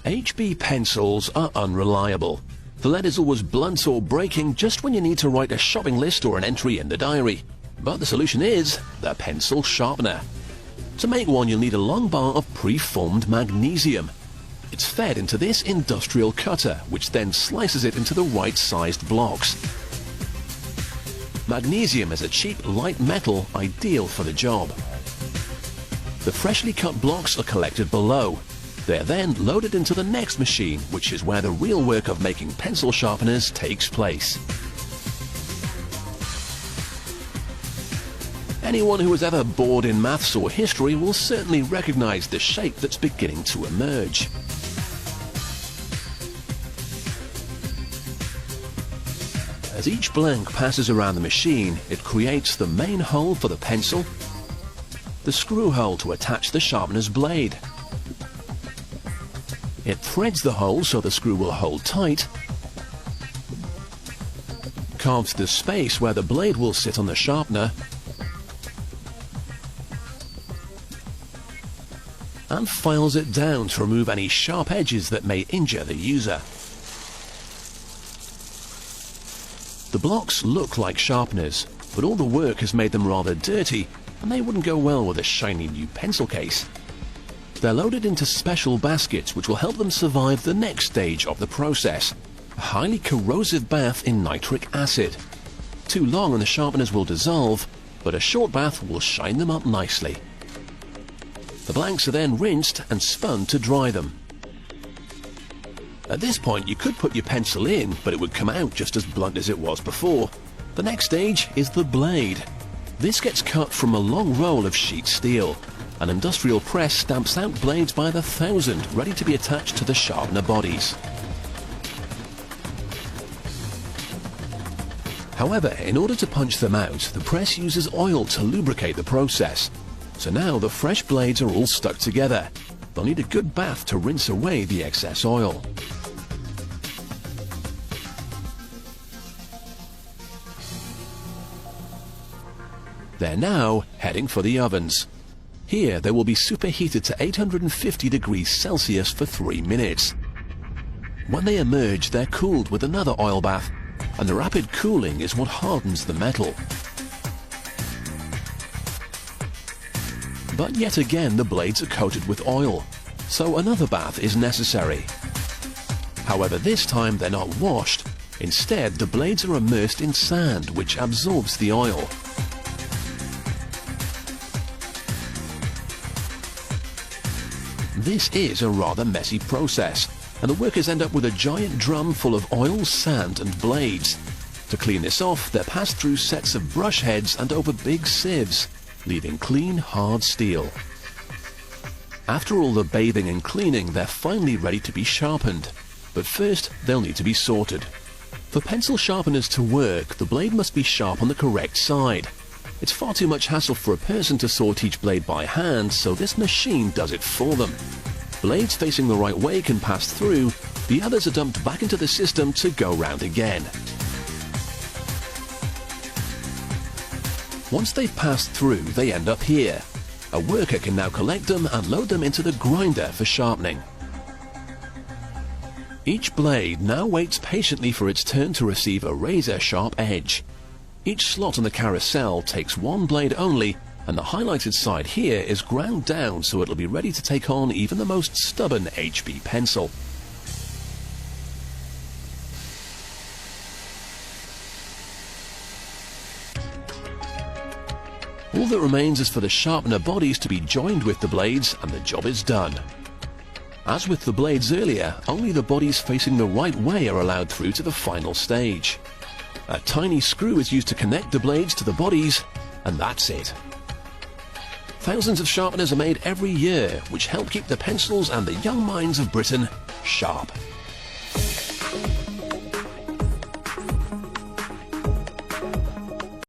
HB pencils are unreliable. The lead is always blunt or breaking just when you need to write a shopping list or an entry in the diary. But the solution is the pencil sharpener. To make one, you'll need a long bar of pre-formed magnesium. It's fed into this industrial cutter, which then slices it into the right-sized blocks. Magnesium is a cheap, light metal ideal for the job. The freshly cut blocks are collected below. They're then loaded into the next machine, which is where the real work of making pencil sharpeners takes place. Anyone who was ever bored in maths or history will certainly recognize the shape that's beginning to emerge. As each blank passes around the machine, it creates the main hole for the pencil, the screw hole to attach the sharpener's blade. It threads the hole so the screw will hold tight, carves the space where the blade will sit on the sharpener, and files it down to remove any sharp edges that may injure the user. The blocks look like sharpeners, but all the work has made them rather dirty, and they wouldn't go well with a shiny new pencil case. They're loaded into special baskets which will help them survive the next stage of the process, a highly corrosive bath in nitric acid. Too long and the sharpeners will dissolve, but a short bath will shine them up nicely. The blanks are then rinsed and spun to dry them. At this point you could put your pencil in, but it would come out just as blunt as it was before. The next stage is the blade. This gets cut from a long roll of sheet steel. An industrial press stamps out blades by the thousand, ready to be attached to the sharpener bodies. However, in order to punch them out, the press uses oil to lubricate the process. So now the fresh blades are all stuck together. They'll need a good bath to rinse away the excess oil. They're now heading for the ovens. Here they will be superheated to 850 degrees Celsius for 3 minutes. When they emerge, they're cooled with another oil bath, and the rapid cooling is what hardens the metal. But yet again the blades are coated with oil, so another bath is necessary. However, this time they're not washed. Instead, the blades are immersed in sand, which absorbs the oil. This is a rather messy process, and the workers end up with a giant drum full of oil, sand and blades. To clean this off, they're passed through sets of brush heads and over big sieves, leaving clean, hard steel. After all the bathing and cleaning, they're finally ready to be sharpened. But first, they'll need to be sorted. For pencil sharpeners to work, the blade must be sharp on the correct side. It's far too much hassle for a person to sort each blade by hand, so this machine does it for them. Blades facing the right way can pass through, the others are dumped back into the system to go round again. Once they've passed through, they end up here. A worker can now collect them and load them into the grinder for sharpening. Each blade now waits patiently for its turn to receive a razor-sharp edge. Each slot on the carousel takes one blade only, and the highlighted side here is ground down so it'll be ready to take on even the most stubborn HB pencil. All that remains is for the sharpener bodies to be joined with the blades, and the job is done. As with the blades earlier, only the bodies facing the right way are allowed through to the final stage. A tiny screw is used to connect the blades to the bodies, and that's it. Thousands of sharpeners are made every year, which help keep the pencils and the young minds of Britain sharp.